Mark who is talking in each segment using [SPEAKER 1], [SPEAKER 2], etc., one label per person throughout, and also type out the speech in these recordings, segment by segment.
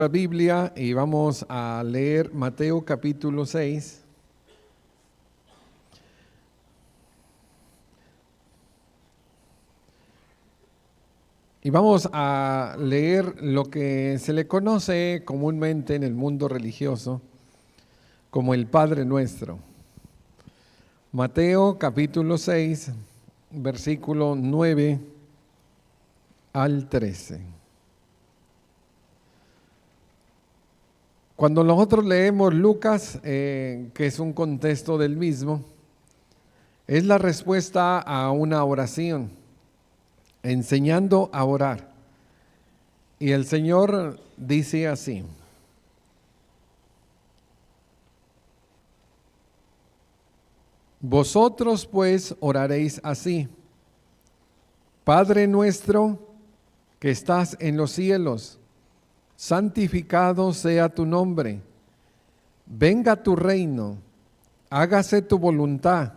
[SPEAKER 1] La Biblia y vamos a leer Mateo capítulo 6. Y vamos a leer lo que se le conoce comúnmente en el mundo religioso como el Padre Nuestro. Mateo capítulo 6, versículo 9 al 13. Cuando nosotros leemos Lucas, que es un contexto del mismo, es la respuesta a una oración, enseñando a orar. Y el Señor dice así: vosotros pues oraréis así: Padre nuestro que estás en los cielos, santificado sea tu nombre. Venga tu reino, hágase tu voluntad,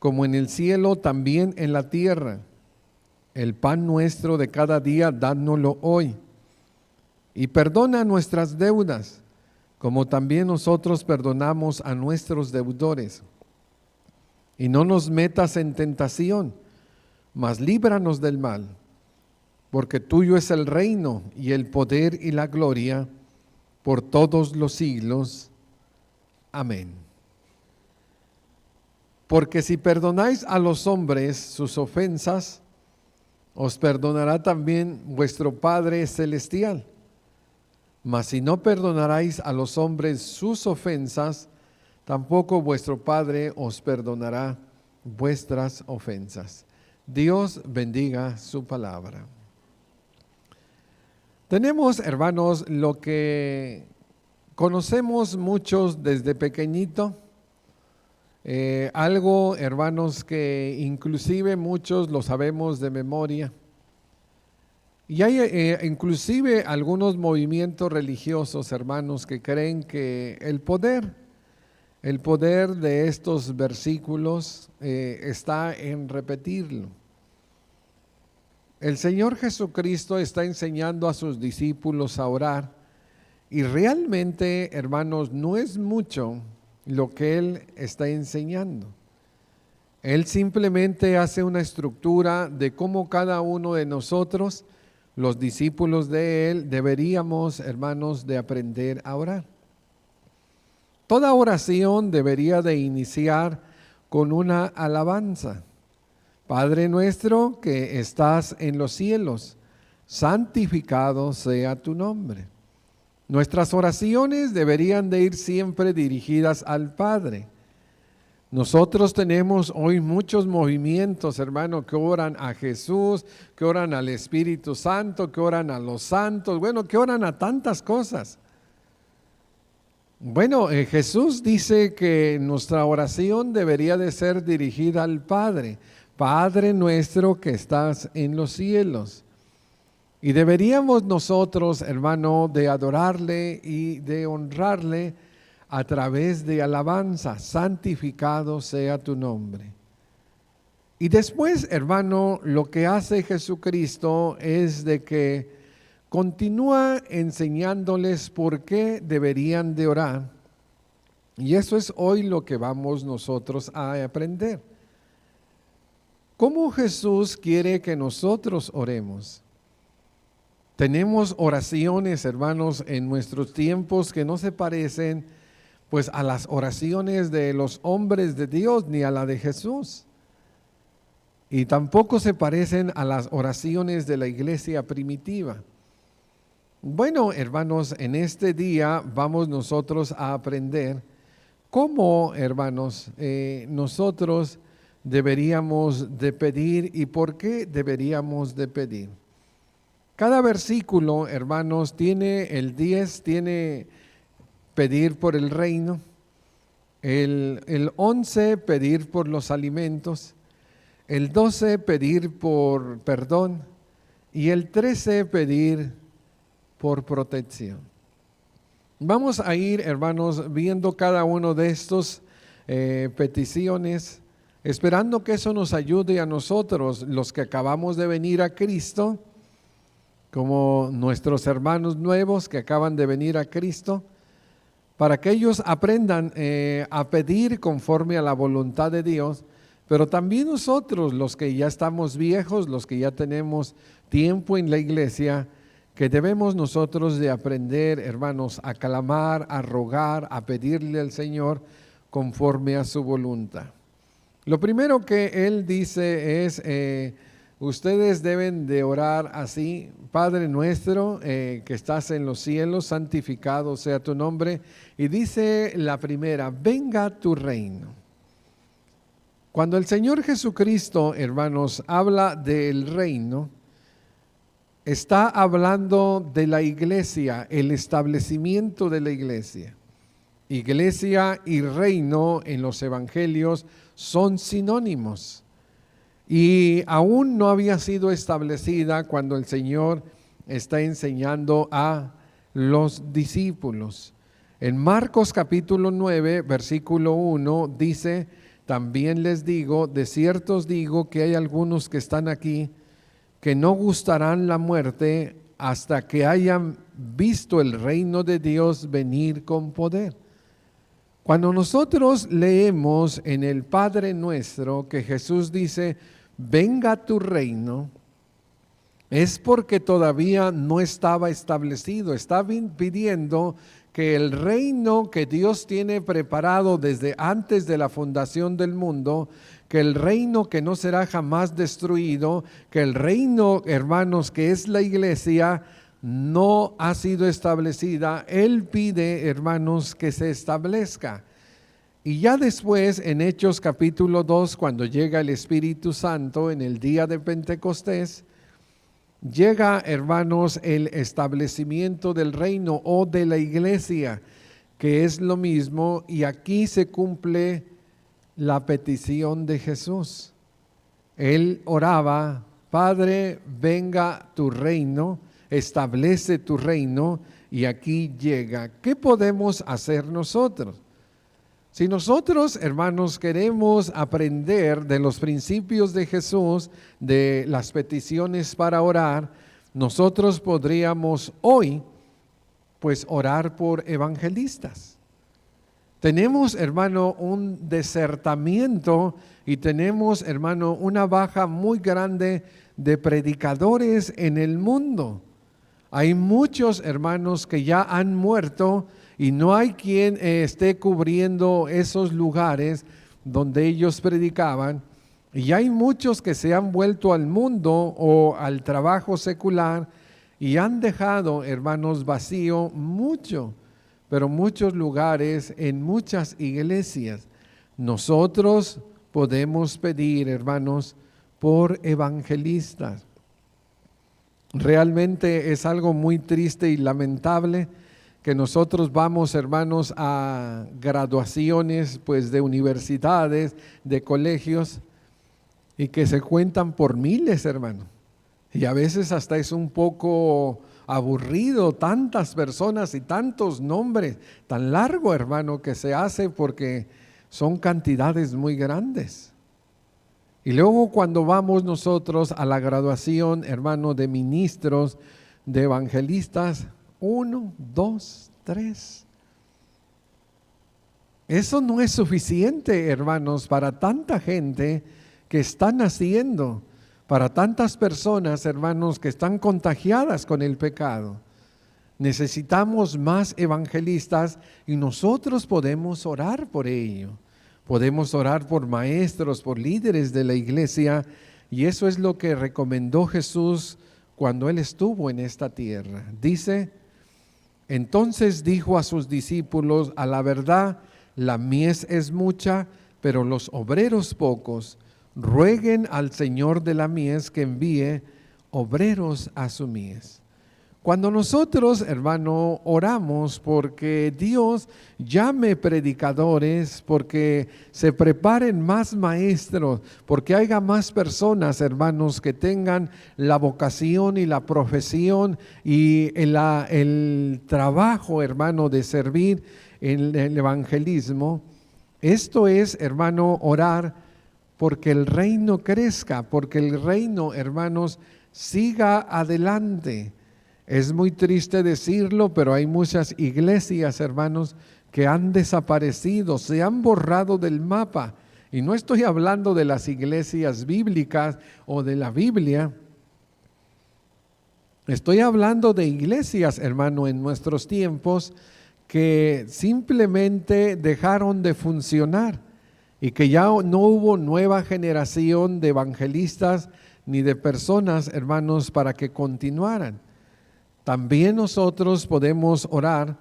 [SPEAKER 1] como en el cielo, también en la tierra. El pan nuestro de cada día, dánoslo hoy. Y perdona nuestras deudas, como también nosotros perdonamos a nuestros deudores. Y no nos metas en tentación, mas líbranos del mal. Porque tuyo es el reino y el poder y la gloria por todos los siglos. Amén. Porque si perdonáis a los hombres sus ofensas, os perdonará también vuestro Padre Celestial. Mas si no perdonaráis a los hombres sus ofensas, tampoco vuestro Padre os perdonará vuestras ofensas. Dios bendiga su palabra. Tenemos, hermanos, lo que conocemos muchos desde pequeñito, algo, hermanos, que inclusive muchos lo sabemos de memoria. Y hay inclusive algunos movimientos religiosos, hermanos, que creen que el poder de estos versículos está en repetirlo. El Señor Jesucristo está enseñando a sus discípulos a orar y realmente, hermanos, no es mucho lo que Él está enseñando. Él simplemente hace una estructura de cómo cada uno de nosotros, los discípulos de Él, deberíamos, hermanos, de aprender a orar. Toda oración debería de iniciar con una alabanza. Padre nuestro que estás en los cielos, santificado sea tu nombre. Nuestras oraciones deberían de ir siempre dirigidas al Padre. Nosotros tenemos hoy muchos movimientos, hermano, que oran a Jesús, que oran al Espíritu Santo, que oran a los santos, bueno, que oran a tantas cosas. Bueno, Jesús dice que nuestra oración debería de ser dirigida al Padre. Padre nuestro que estás en los cielos. Y deberíamos nosotros, hermano, de adorarle y de honrarle a través de alabanza. Santificado sea tu nombre. Y después, hermano, lo que hace Jesucristo es de que continúa enseñándoles por qué deberían de orar. Y eso es hoy lo que vamos nosotros a aprender. ¿Cómo Jesús quiere que nosotros oremos? Tenemos oraciones, hermanos, en nuestros tiempos que no se parecen pues a las oraciones de los hombres de Dios ni a la de Jesús. Y tampoco se parecen a las oraciones de la iglesia primitiva. Bueno, hermanos, en este día vamos nosotros a aprender cómo, hermanos, nosotros deberíamos de pedir y por qué deberíamos de pedir. Cada versículo, hermanos, tiene el 10, tiene pedir por el reino, el 11 pedir por los alimentos, el 12 pedir por perdón y el 13 pedir por protección. Vamos a ir, hermanos, viendo cada uno de estos peticiones, esperando que eso nos ayude a nosotros, los que acabamos de venir a Cristo, como nuestros hermanos nuevos que acaban de venir a Cristo, para que ellos aprendan a pedir conforme a la voluntad de Dios, pero también nosotros, los que ya estamos viejos, los que ya tenemos tiempo en la iglesia, que debemos nosotros de aprender, hermanos, a clamar, a rogar, a pedirle al Señor conforme a su voluntad. Lo primero que Él dice es, ustedes deben de orar así: Padre nuestro que estás en los cielos, santificado sea tu nombre. Y dice la primera: venga tu reino. Cuando el Señor Jesucristo, hermanos, habla del reino, está hablando de la iglesia, el establecimiento de la iglesia. Iglesia y reino en los evangelios son sinónimos. Y aún no había sido establecida cuando el Señor está enseñando a los discípulos. En Marcos capítulo 9, versículo 1 dice: también les digo, de cierto os digo que hay algunos que están aquí que no gustarán la muerte hasta que hayan visto el reino de Dios venir con poder. Cuando nosotros leemos en el Padre Nuestro que Jesús dice: venga tu reino, es porque todavía no estaba establecido. Está pidiendo que el reino que Dios tiene preparado desde antes de la fundación del mundo, que el reino que no será jamás destruido, que el reino, hermanos, que es la iglesia, no ha sido establecida. Él pide, hermanos, que se establezca. Y ya después, en Hechos capítulo 2, cuando llega el Espíritu Santo en el día de Pentecostés, llega, hermanos, el establecimiento del reino o de la iglesia, que es lo mismo, y aquí se cumple la petición de Jesús. Él oraba: Padre, venga tu reino, establece tu reino, y aquí llega. ¿Qué podemos hacer nosotros? Si nosotros, hermanos, queremos aprender de los principios de Jesús, de las peticiones para orar, nosotros podríamos hoy, pues, orar por evangelistas. Tenemos, hermano, un desertamiento y tenemos, hermano, una baja muy grande de predicadores en el mundo. Hay muchos hermanos que ya han muerto y no hay quien esté cubriendo esos lugares donde ellos predicaban. Y hay muchos que se han vuelto al mundo o al trabajo secular y han dejado, hermanos, vacío mucho, pero muchos lugares en muchas iglesias. Nosotros podemos pedir, hermanos, por evangelistas. Realmente es algo muy triste y lamentable que nosotros vamos, hermanos, a graduaciones, pues, de universidades, de colegios, y que se cuentan por miles, hermano. Y a veces hasta es un poco aburrido, tantas personas y tantos nombres, tan largo, hermano, que se hace porque son cantidades muy grandes. Y luego cuando vamos nosotros a la graduación, hermano, de ministros, de evangelistas, 1, 2, 3. Eso no es suficiente, hermanos, para tanta gente que está naciendo, para tantas personas, hermanos, que están contagiadas con el pecado. Necesitamos más evangelistas y nosotros podemos orar por ello. Podemos orar por maestros, por líderes de la iglesia, y eso es lo que recomendó Jesús cuando Él estuvo en esta tierra. Dice: entonces dijo a sus discípulos: a la verdad, la mies es mucha, pero los obreros pocos. Rueguen al Señor de la mies que envíe obreros a su mies. Cuando nosotros, hermano, oramos porque Dios llame predicadores, porque se preparen más maestros, porque haya más personas, hermanos, que tengan la vocación y la profesión y el trabajo, hermano, de servir en el evangelismo, esto es, hermano, orar porque el reino crezca, porque el reino, hermanos, siga adelante. Es muy triste decirlo, pero hay muchas iglesias, hermanos, que han desaparecido, se han borrado del mapa. Y no estoy hablando de las iglesias bíblicas o de la Biblia. Estoy hablando de iglesias, hermano, en nuestros tiempos que simplemente dejaron de funcionar y que ya no hubo nueva generación de evangelistas ni de personas, hermanos, para que continuaran. También nosotros podemos orar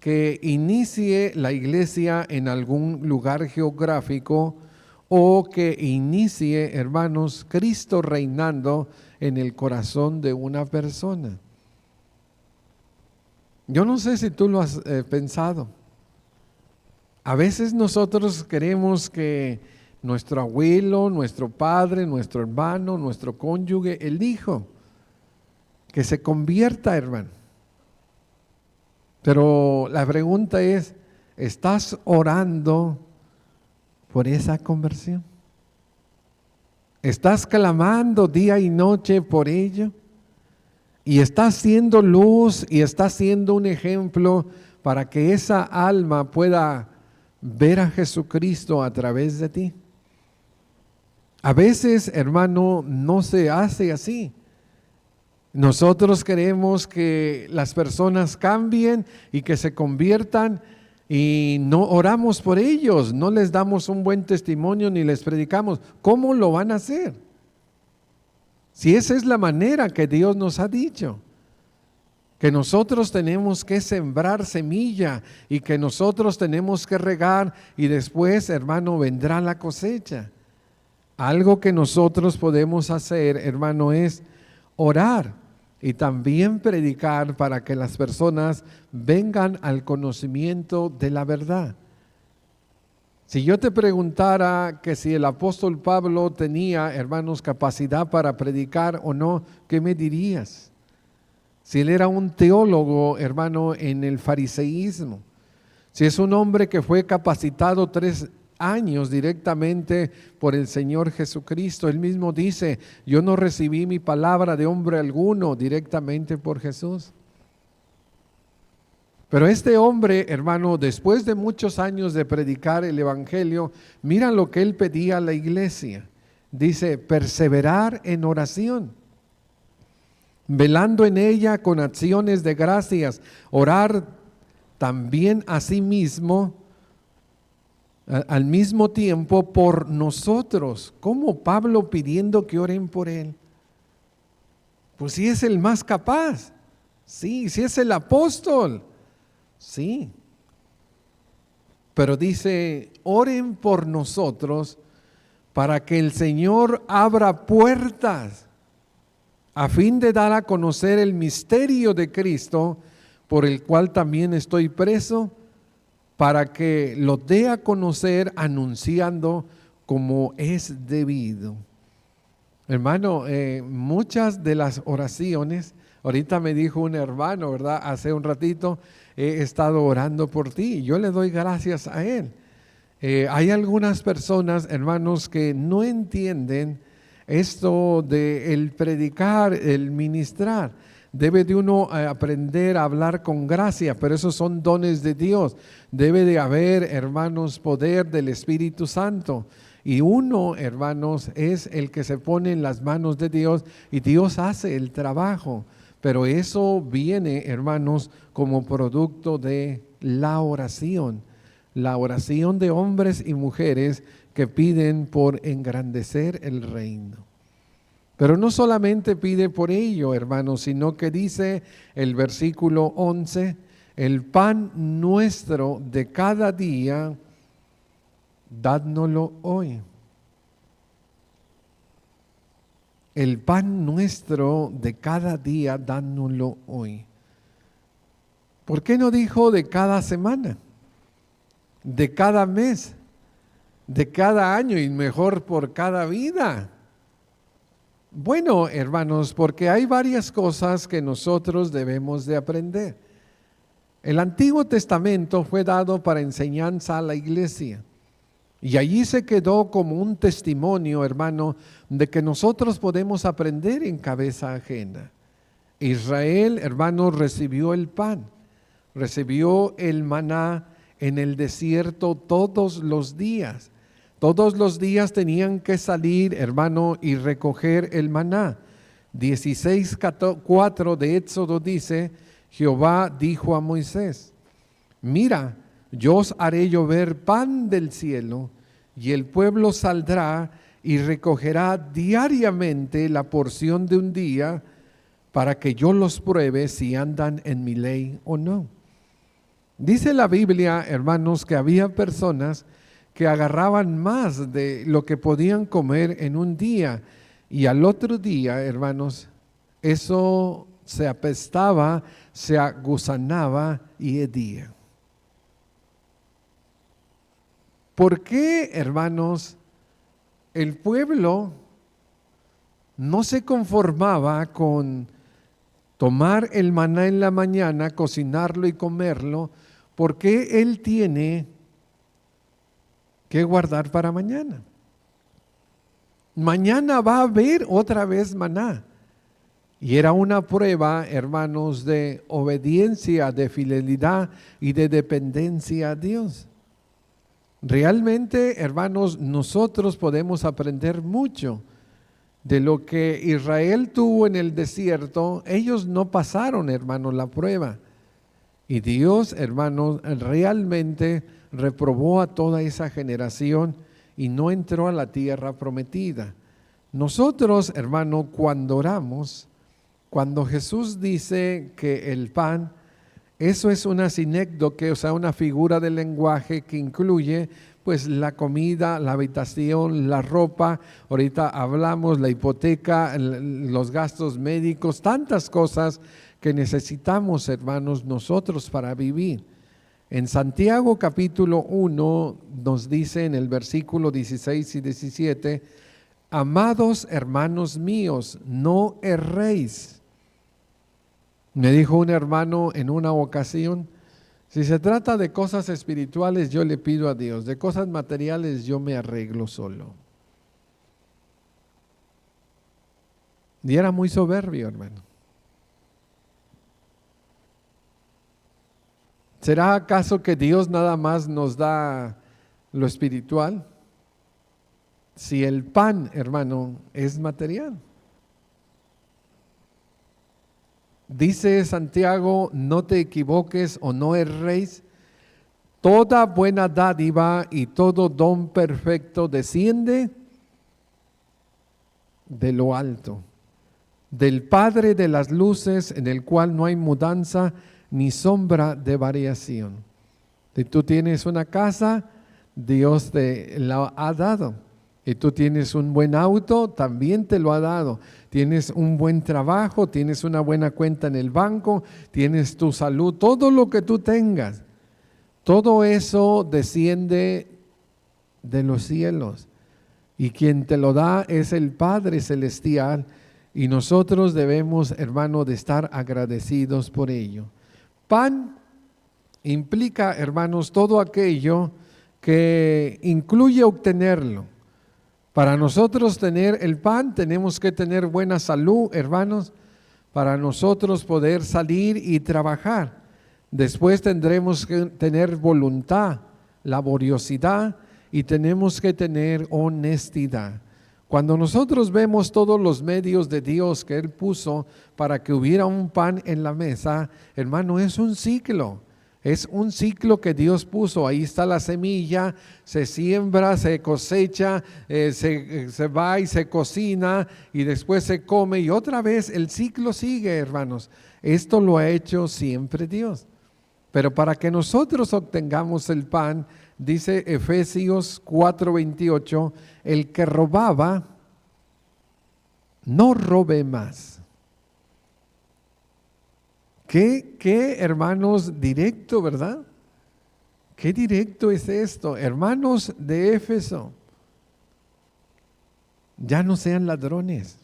[SPEAKER 1] que inicie la iglesia en algún lugar geográfico o que inicie, hermanos, Cristo reinando en el corazón de una persona. Yo no sé si tú lo has pensado. A veces nosotros queremos que nuestro abuelo, nuestro padre, nuestro hermano, nuestro cónyuge, el hijo, que se convierta, hermano. Pero la pregunta es, ¿estás orando por esa conversión? ¿Estás clamando día y noche por ello? ¿Y estás siendo luz y estás siendo un ejemplo para que esa alma pueda ver a Jesucristo a través de ti? A veces, hermano, no se hace así. Nosotros queremos que las personas cambien y que se conviertan y no oramos por ellos, no les damos un buen testimonio ni les predicamos. ¿Cómo lo van a hacer? Si esa es la manera que Dios nos ha dicho, que nosotros tenemos que sembrar semilla y que nosotros tenemos que regar y después, hermano, vendrá la cosecha. Algo que nosotros podemos hacer, hermano, es orar y también predicar para que las personas vengan al conocimiento de la verdad. Si yo te preguntara que si el apóstol Pablo tenía, hermanos, capacidad para predicar o no, ¿qué me dirías? Si él era un teólogo, hermano, en el fariseísmo, si es un hombre que fue capacitado 3 años directamente por el Señor Jesucristo. Él mismo dice, yo no recibí mi palabra de hombre alguno, directamente por Jesús. Pero este hombre, hermano, después de muchos años de predicar el evangelio, mira lo que él pedía a la iglesia. Dice, perseverar en oración, velando en ella con acciones de gracias, orar también a sí mismo, al mismo tiempo por nosotros. ¿Cómo Pablo pidiendo que oren por él? Pues si es el más capaz, sí, si es el apóstol, sí. Pero dice, oren por nosotros para que el Señor abra puertas a fin de dar a conocer el misterio de Cristo, por el cual también estoy preso, para que lo dé a conocer anunciando como es debido. Hermano, muchas de las oraciones, ahorita me dijo un hermano, ¿verdad? Hace un ratito he estado orando por ti y yo le doy gracias a él. Hay algunas personas, hermanos, que no entienden esto de el predicar, el ministrar. Debe de uno aprender a hablar con gracia, pero esos son dones de Dios. Debe de haber, hermanos, poder del Espíritu Santo. Y uno, hermanos, es el que se pone en las manos de Dios y Dios hace el trabajo. Pero eso viene, hermanos, como producto de la oración de hombres y mujeres que piden por engrandecer el reino. Pero no solamente pide por ello, hermanos, sino que dice el versículo 11, el pan nuestro de cada día, dádnoslo hoy. El pan nuestro de cada día, dádnoslo hoy. ¿Por qué no dijo de cada semana? De cada mes, de cada año y mejor por cada vida. Bueno, hermanos, porque hay varias cosas que nosotros debemos de aprender. El Antiguo Testamento fue dado para enseñanza a la iglesia y allí se quedó como un testimonio, hermano, de que nosotros podemos aprender en cabeza ajena. Israel, hermanos, recibió el pan, recibió el maná en el desierto todos los días. Todos los días tenían que salir, hermano, y recoger el maná. 16:4 de Éxodo dice, Jehová dijo a Moisés, mira, yo os haré llover pan del cielo, y el pueblo saldrá y recogerá diariamente la porción de un día, para que yo los pruebe si andan en mi ley o no. Dice la Biblia, hermanos, que había personas que agarraban más de lo que podían comer en un día, y al otro día, hermanos, eso se apestaba, se agusanaba y hedía. ¿Por qué, hermanos, el pueblo no se conformaba con tomar el maná en la mañana, cocinarlo y comerlo? ¿Por qué él tiene que guardar para mañana? Mañana va a haber otra vez maná. Y era una prueba, hermanos, de obediencia, de fidelidad y de dependencia a Dios. Realmente, hermanos, nosotros podemos aprender mucho de lo que Israel tuvo en el desierto. Ellos no pasaron, hermanos, la prueba. Y Dios, hermanos, realmente reprobó a toda esa generación y no entró a la tierra prometida. Nosotros, hermano, cuando oramos, cuando Jesús dice que el pan, eso es una sinécdoque, o sea, una figura de lenguaje que incluye pues la comida, la habitación, la ropa, ahorita hablamos, la hipoteca, los gastos médicos, tantas cosas que necesitamos, hermanos, nosotros para vivir. En Santiago capítulo 1 nos dice en el versículo 16 y 17, amados hermanos míos, no erréis. Me dijo un hermano en una ocasión, si se trata de cosas espirituales yo le pido a Dios, de cosas materiales yo me arreglo solo. Y era muy soberbio, hermano. ¿Será acaso que Dios nada más nos da lo espiritual? Si el pan, hermano, es material. Dice Santiago, no te equivoques o no erréis, toda buena dádiva y todo don perfecto desciende de lo alto, del Padre de las luces, en el cual no hay mudanza ni sombra de variación. Si tú tienes una casa, Dios te la ha dado. Y tú tienes un buen auto, también te lo ha dado. Tienes un buen trabajo, tienes una buena cuenta en el banco, tienes tu salud, todo lo que tú tengas. Todo eso desciende de los cielos. Y quien te lo da es el Padre Celestial. Y nosotros debemos, hermano, de estar agradecidos por ello. Pan implica, hermanos, todo aquello que incluye obtenerlo. Para nosotros tener el pan tenemos que tener buena salud, hermanos, para nosotros poder salir y trabajar. Después tendremos que tener voluntad, laboriosidad y tenemos que tener honestidad. Cuando nosotros vemos todos los medios de Dios que Él puso para que hubiera un pan en la mesa, hermano, es un ciclo. Es un ciclo que Dios puso. Ahí está la semilla, se siembra, se cosecha, se va y se cocina y después se come y otra vez el ciclo sigue, hermanos. Esto lo ha hecho siempre Dios. Pero para que nosotros obtengamos el pan, dice Efesios 4:28, el que robaba, no robe más. Qué hermanos directo, ¿verdad? Qué directo es esto. Hermanos de Éfeso, ya no sean ladrones.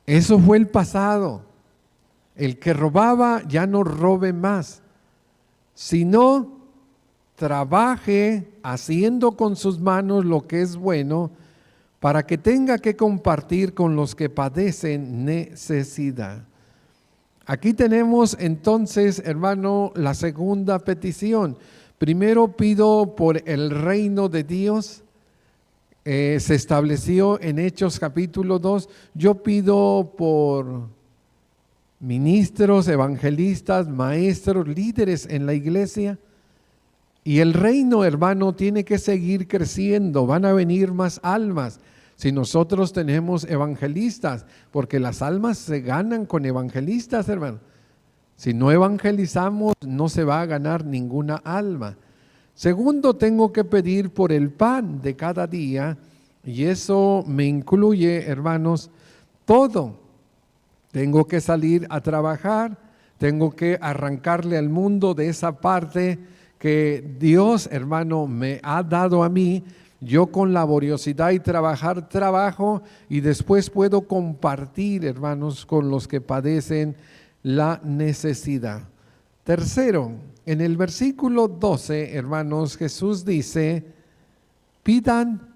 [SPEAKER 1] Eso fue el pasado. El que robaba ya no robe más, sino trabaje haciendo con sus manos lo que es bueno, para que tenga que compartir con los que padecen necesidad. Aquí tenemos entonces, hermano, la segunda petición. Primero pido por el reino de Dios. Se estableció en Hechos capítulo 2. Yo pido por ministros, evangelistas, maestros, líderes en la iglesia. Y el reino, hermano, tiene que seguir creciendo. Van a venir más almas si nosotros tenemos evangelistas, porque las almas se ganan con evangelistas, hermano. Si no evangelizamos, no se va a ganar ninguna alma. Segundo, tengo que pedir por el pan de cada día, y eso me incluye, hermanos, todo. Tengo que salir a trabajar, tengo que arrancarle al mundo de esa parte que Dios, hermano, me ha dado a mí. Yo con laboriosidad y trabajo y después puedo compartir, hermanos, con los que padecen la necesidad. Tercero, en el versículo 12, hermanos, Jesús dice, pidan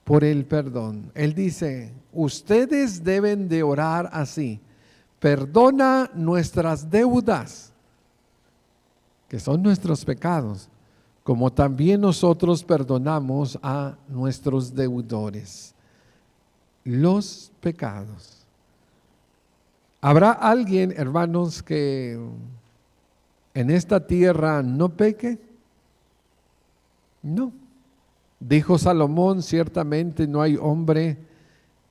[SPEAKER 1] por el perdón. Él dice, ustedes deben de orar así: perdona nuestras deudas, que son nuestros pecados, como también nosotros perdonamos a nuestros deudores. Los pecados. ¿Habrá alguien, hermanos, que en esta tierra no peque? No. Dijo Salomón, ciertamente no hay hombre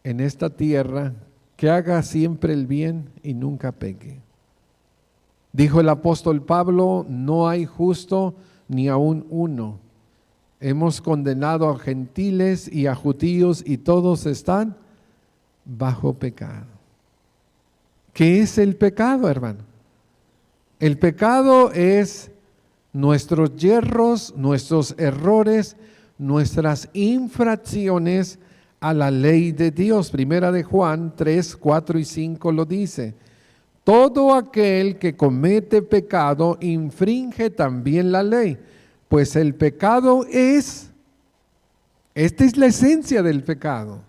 [SPEAKER 1] en esta tierra que haga siempre el bien y nunca peque. Dijo el apóstol Pablo, no hay justo ni aun uno. Hemos condenado a gentiles y a judíos y todos están bajo pecado. ¿Qué es el pecado, hermano? El pecado es nuestros yerros, nuestros errores, nuestras infracciones a la ley de Dios. Primera de Juan 3, 4 y 5 lo dice. Todo aquel que comete pecado infringe también la ley, pues el pecado esta es la esencia del pecado.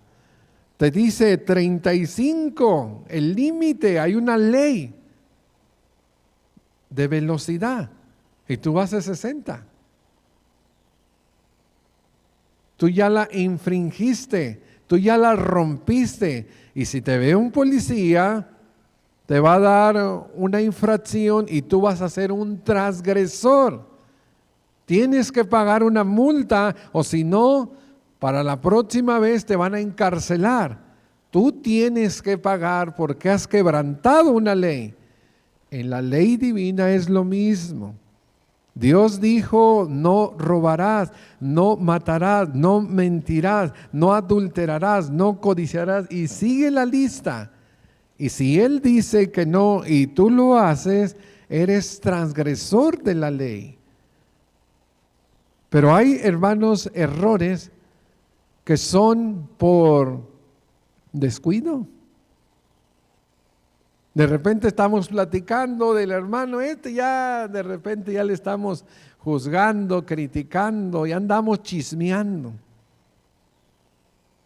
[SPEAKER 1] Te dice 35, el límite, hay una ley de velocidad y tú vas a 60. Tú ya la infringiste, tú ya la rompiste, y si te ve un policía, te va a dar una infracción y tú vas a ser un transgresor. Tienes que pagar una multa, o si no, para la próxima vez te van a encarcelar. Tú tienes que pagar porque has quebrantado una ley. En la ley divina es lo mismo. Dios dijo, no robarás, no matarás, no mentirás, no adulterarás, no codiciarás, y sigue la lista. Y si Él dice que no y tú lo haces, eres transgresor de la ley. Pero hay, hermanos, errores que son por descuido. De repente estamos platicando del hermano ya de repente ya le estamos juzgando, criticando y andamos chismeando.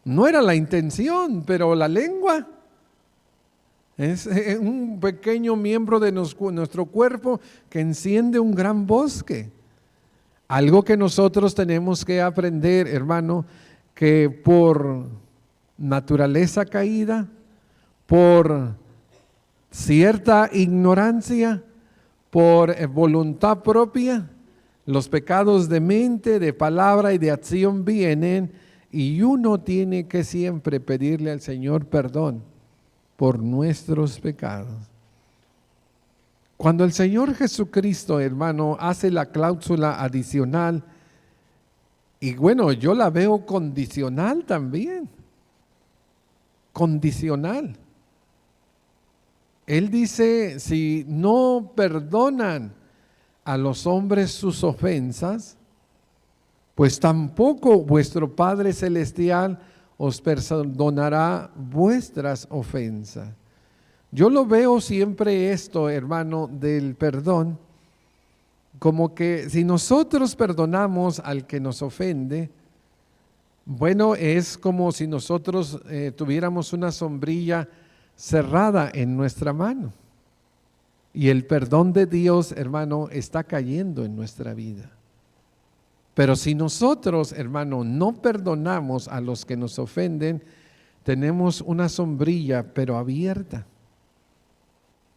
[SPEAKER 1] No era la intención, pero la lengua es un pequeño miembro de nuestro cuerpo que enciende un gran bosque. Algo que nosotros tenemos que aprender, hermano, que por naturaleza caída, por cierta ignorancia, por voluntad propia, los pecados de mente, de palabra y de acción vienen, y uno tiene que siempre pedirle al Señor perdón por nuestros pecados. Cuando el Señor Jesucristo, hermano, hace la cláusula adicional, y bueno, yo la veo condicional también, condicional. Él dice, si no perdonan a los hombres sus ofensas, pues tampoco vuestro Padre Celestial os perdonará vuestras ofensas. Yo lo veo siempre esto, hermano, del perdón, como que si nosotros perdonamos al que nos ofende, bueno, es como si nosotros tuviéramos una sombrilla cerrada en nuestra mano. Y el perdón de Dios, hermano, está cayendo en nuestra vida. Pero si nosotros, hermano, no perdonamos a los que nos ofenden, tenemos una sombrilla, pero abierta.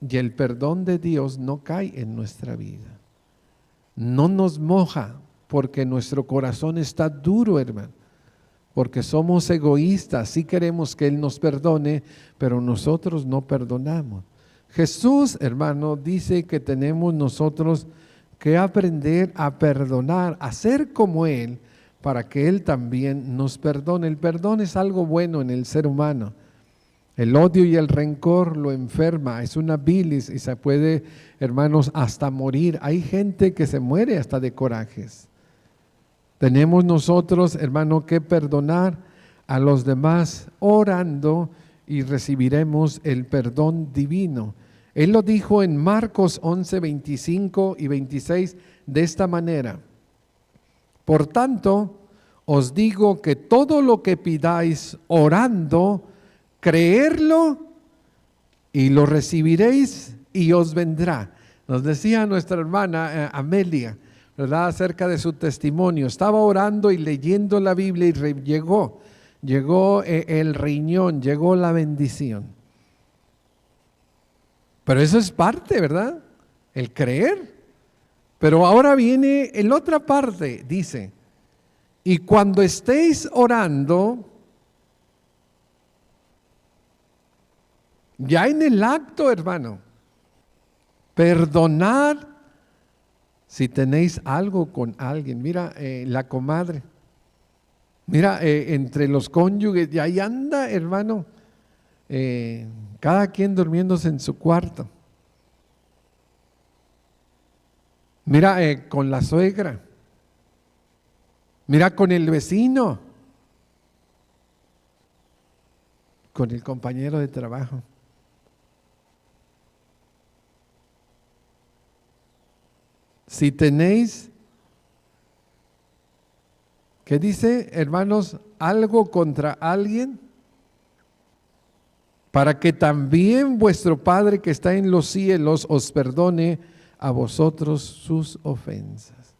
[SPEAKER 1] Y el perdón de Dios no cae en nuestra vida. No nos moja porque nuestro corazón está duro, hermano. Porque somos egoístas, sí queremos que Él nos perdone, pero nosotros no perdonamos. Jesús, hermano, dice que tenemos nosotros que aprender a perdonar, a ser como Él, para que Él también nos perdone. El perdón es algo bueno en el ser humano. El odio y el rencor lo enferma, es una bilis y se puede, hermanos, hasta morir. Hay gente que se muere hasta de corajes. Tenemos nosotros, hermano, que perdonar a los demás orando y recibiremos el perdón divino. Él lo dijo en Marcos 11, 25 y 26 de esta manera: por tanto, os digo que todo lo que pidáis orando, creerlo y lo recibiréis y os vendrá. Nos decía nuestra hermana Amelia, ¿verdad?, acerca de su testimonio. Estaba orando y leyendo la Biblia y llegó el riñón, llegó la bendición. Pero eso es parte, ¿verdad? El creer. Pero ahora viene en otra parte, dice: y cuando estéis orando, ya en el acto, hermano, perdonad si tenéis algo con alguien. Mira, la comadre, mira, entre los cónyuges, y ahí anda, hermano, cada quien durmiéndose en su cuarto. Mira, con la suegra, mira, con el vecino, con el compañero de trabajo. Si tenéis, ¿qué dice, hermanos? Algo contra alguien, para que también vuestro Padre que está en los cielos os perdone a vosotros sus ofensas.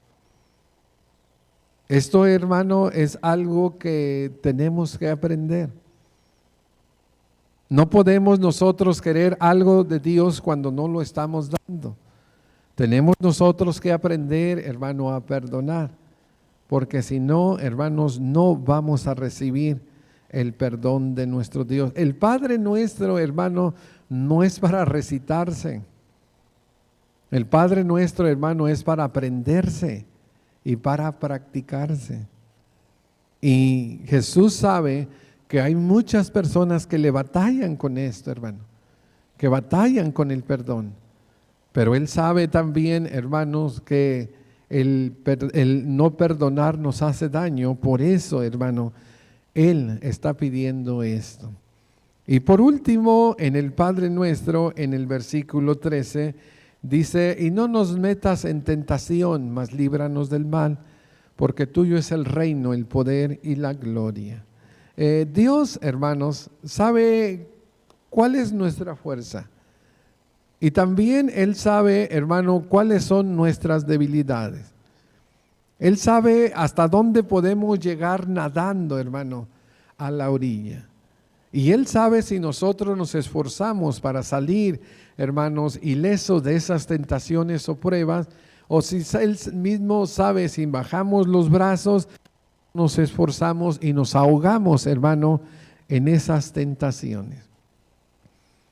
[SPEAKER 1] Esto, hermano, es algo que tenemos que aprender. No podemos nosotros querer algo de Dios cuando no lo estamos dando. Tenemos nosotros que aprender, hermano, a perdonar, porque si no, hermanos, no vamos a recibir el perdón de nuestro Dios. El Padre nuestro, hermano, no es para recitarse. El Padre nuestro, hermano, es para aprenderse y para practicarse. Y Jesús sabe que hay muchas personas que le batallan con esto, hermano, que batallan con el perdón. Pero Él sabe también, hermanos, que el no perdonar nos hace daño. Por eso, hermano, Él está pidiendo esto. Y por último, en el Padre Nuestro, en el versículo 13, dice: y no nos metas en tentación, mas líbranos del mal, porque tuyo es el reino, el poder y la gloria. Dios, hermanos, sabe cuál es nuestra fuerza. Y también Él sabe, hermano, cuáles son nuestras debilidades. Él sabe hasta dónde podemos llegar nadando, hermano, a la orilla. Y Él sabe si nosotros nos esforzamos para salir, hermanos, ilesos de esas tentaciones o pruebas, o si Él mismo sabe si bajamos los brazos, nos esforzamos y nos ahogamos, hermano, en esas tentaciones.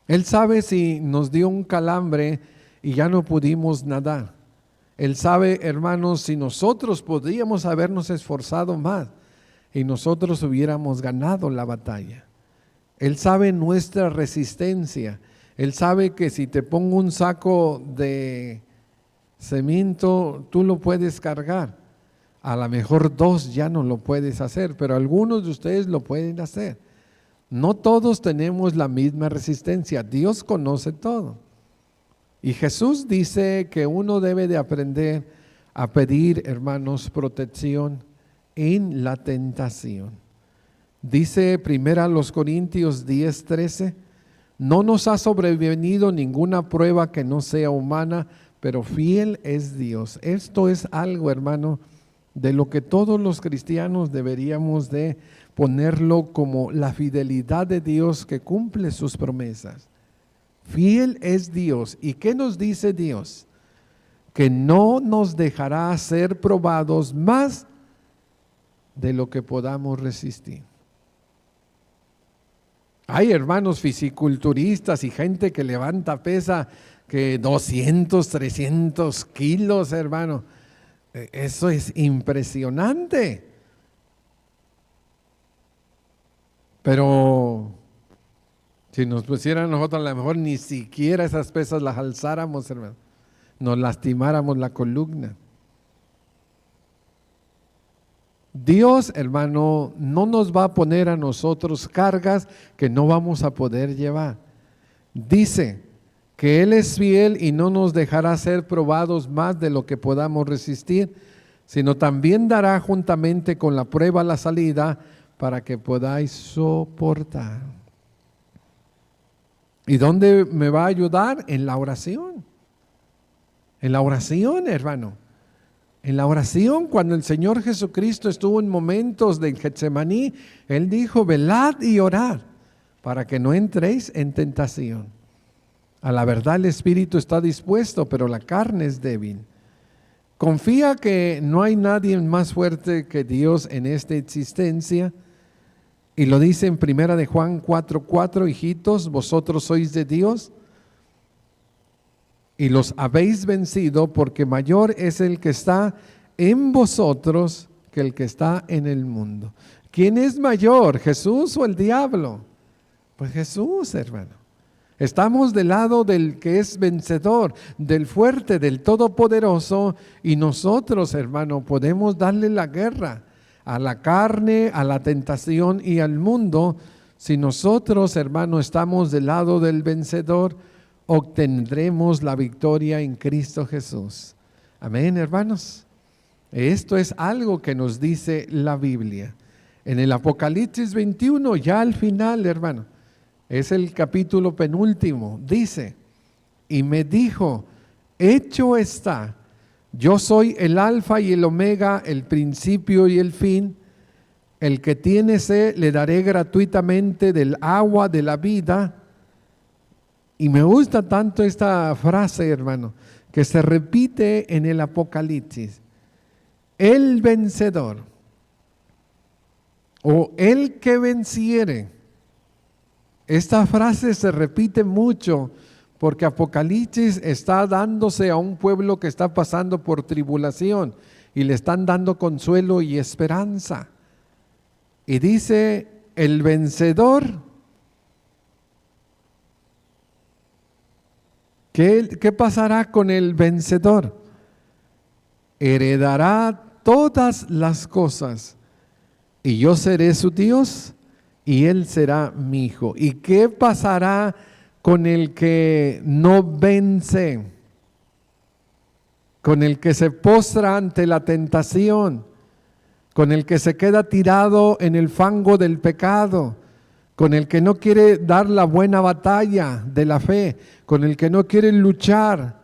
[SPEAKER 1] Él sabe si nos dio un calambre y ya no pudimos nadar. Él sabe, hermanos, si nosotros podríamos habernos esforzado más y nosotros hubiéramos ganado la batalla. Él sabe nuestra resistencia. Él sabe que si te pongo un saco de cemento, tú lo puedes cargar. A lo mejor 2 ya no lo puedes hacer, pero algunos de ustedes lo pueden hacer. No todos tenemos la misma resistencia. Dios conoce todo. Y Jesús dice que uno debe de aprender a pedir, hermanos, protección en la tentación. Dice 1 Corintios 10:13, No nos ha sobrevenido ninguna prueba que no sea humana, pero fiel es Dios. Esto es algo, hermano, de lo que todos los cristianos deberíamos de ponerlo como la fidelidad de Dios que cumple sus promesas. Fiel es Dios. ¿Y qué nos dice Dios? Que no nos dejará ser probados más de lo que podamos resistir. Hay hermanos fisiculturistas y gente que levanta pesa que 200, 300 kilos, hermano. Eso es impresionante. Pero si nos pusieran nosotros, a lo mejor ni siquiera esas pesas las alzáramos, hermano. Nos lastimáramos la columna. Dios, hermano, no nos va a poner a nosotros cargas que no vamos a poder llevar. Dice que Él es fiel y no nos dejará ser probados más de lo que podamos resistir, sino también dará juntamente con la prueba la salida para que podáis soportar. ¿Y dónde me va a ayudar? En la oración. En la oración, hermano. En la oración, cuando el Señor Jesucristo estuvo en momentos de Getsemaní, Él dijo, velad y orad para que no entréis en tentación. A la verdad el espíritu está dispuesto, pero la carne es débil. Confía que no hay nadie más fuerte que Dios en esta existencia. Y lo dice en 1 de Juan 4:4, hijitos, vosotros sois de Dios y los habéis vencido, porque mayor es el que está en vosotros que el que está en el mundo. ¿Quién es mayor, Jesús o el diablo? Pues Jesús, hermano. Estamos del lado del que es vencedor, del fuerte, del todopoderoso, y nosotros, hermano, podemos darle la guerra a la carne, a la tentación y al mundo. Si nosotros, hermano, estamos del lado del vencedor, obtendremos la victoria en Cristo Jesús. Amén, hermanos. Esto es algo que nos dice la Biblia. En el Apocalipsis 21, ya al final, hermano, es el capítulo penúltimo, dice, y me dijo, hecho está, yo soy el alfa y el omega, el principio y el fin. El que tiene sed le daré gratuitamente del agua de la vida. Y me gusta tanto esta frase, hermano, que se repite en el Apocalipsis. El vencedor, o el que venciere. Esta frase se repite mucho porque Apocalipsis está dándose a un pueblo que está pasando por tribulación y le están dando consuelo y esperanza. Y dice, el vencedor, ¿qué pasará con el vencedor? Heredará todas las cosas y yo seré su Dios y él será mi hijo. ¿Y qué pasará con el que no vence? Con el que se postra ante la tentación, con el que se queda tirado en el fango del pecado, con el que no quiere dar la buena batalla de la fe, con el que no quiere luchar.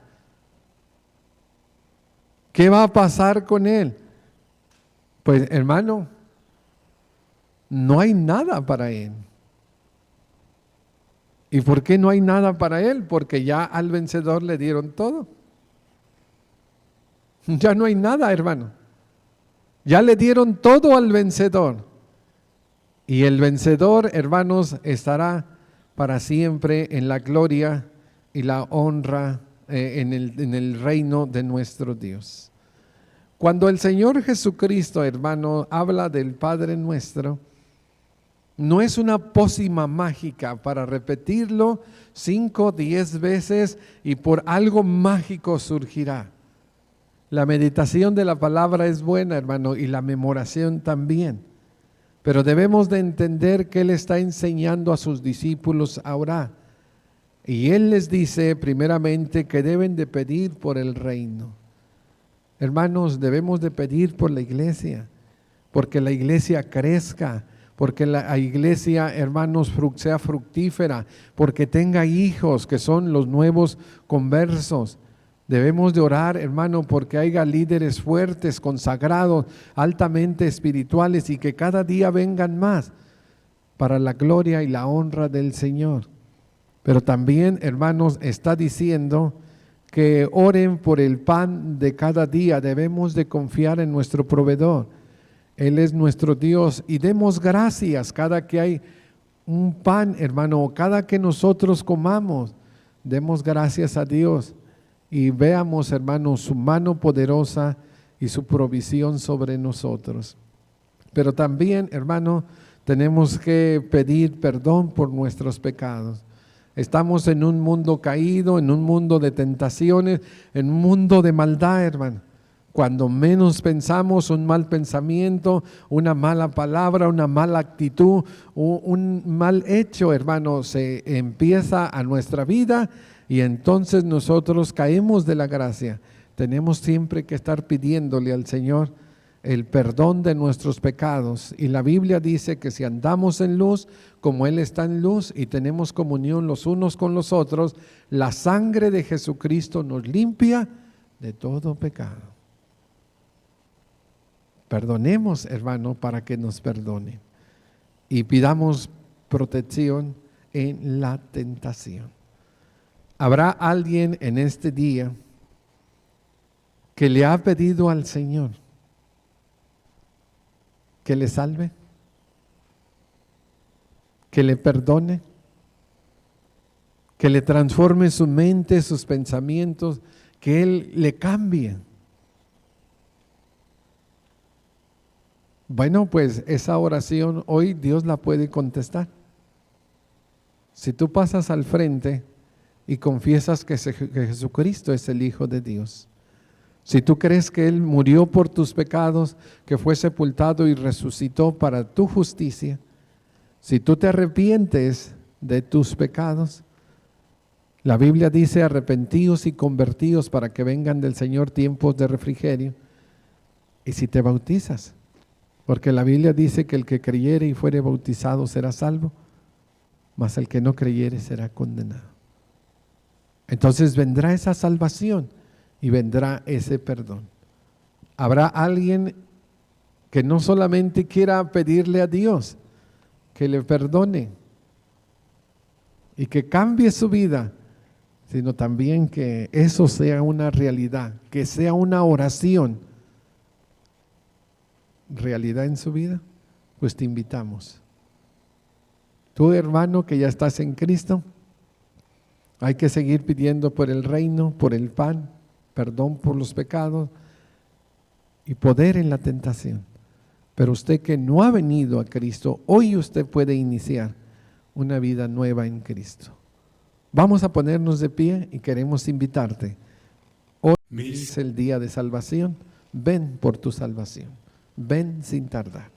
[SPEAKER 1] ¿Qué va a pasar con él? Pues, hermano, no hay nada para él. ¿Y por qué no hay nada para él? Porque ya al vencedor le dieron todo. Ya no hay nada, hermano. Ya le dieron todo al vencedor. Y el vencedor, hermanos, estará para siempre en la gloria y la honra en el reino de nuestro Dios. Cuando el Señor Jesucristo, hermano, habla del Padre nuestro, no es una pócima mágica para repetirlo 5, 10 veces y por algo mágico surgirá. La meditación de la palabra es buena, hermano, y la memoración también. Pero debemos de entender que Él está enseñando a sus discípulos a orar. Y Él les dice primeramente que deben de pedir por el reino. Hermanos, debemos de pedir por la iglesia, porque la iglesia crezca, porque la iglesia, hermanos, sea fructífera, porque tenga hijos que son los nuevos conversos. Debemos de orar, hermano, porque haya líderes fuertes, consagrados, altamente espirituales y que cada día vengan más para la gloria y la honra del Señor. Pero también, hermanos, está diciendo que oren por el pan de cada día. Debemos de confiar en nuestro proveedor. Él es nuestro Dios y demos gracias cada que hay un pan, hermano, cada que nosotros comamos, demos gracias a Dios y veamos, hermano, su mano poderosa y su provisión sobre nosotros. Pero también, hermano, tenemos que pedir perdón por nuestros pecados. Estamos en un mundo caído, en un mundo de tentaciones, en un mundo de maldad, hermano. Cuando menos pensamos, un mal pensamiento, una mala palabra, una mala actitud, un mal hecho, hermano, se empieza a nuestra vida y entonces nosotros caemos de la gracia. Tenemos siempre que estar pidiéndole al Señor el perdón de nuestros pecados. Y la Biblia dice que si andamos en luz, como Él está en luz y tenemos comunión los unos con los otros, la sangre de Jesucristo nos limpia de todo pecado. Perdonemos, hermano, para que nos perdone. Y pidamos protección en la tentación. ¿Habrá alguien en este día que le ha pedido al Señor que le salve, que le perdone, que le transforme su mente, sus pensamientos, que Él le cambie? Bueno, pues esa oración hoy Dios la puede contestar. Si tú pasas al frente y confiesas que Jesucristo es el Hijo de Dios, si tú crees que Él murió por tus pecados, que fue sepultado y resucitó para tu justicia, si tú te arrepientes de tus pecados, la Biblia dice: arrepentíos y convertíos para que vengan del Señor tiempos de refrigerio. Y si te bautizas, porque la Biblia dice que el que creyere y fuere bautizado será salvo, mas el que no creyere será condenado. Entonces vendrá esa salvación y vendrá ese perdón. Habrá alguien que no solamente quiera pedirle a Dios que le perdone y que cambie su vida, sino también que eso sea una realidad, que sea una oración, realidad en su vida. Pues te invitamos. Tú, hermano, que ya estás en Cristo, hay que seguir pidiendo por el reino, por el pan, perdón por los pecados y poder en la tentación. Pero usted que no ha venido a Cristo, hoy usted puede iniciar una vida nueva en Cristo. Vamos a ponernos de pie y queremos invitarte. Hoy es el día de salvación. Ven por tu salvación. Ven sin tardar.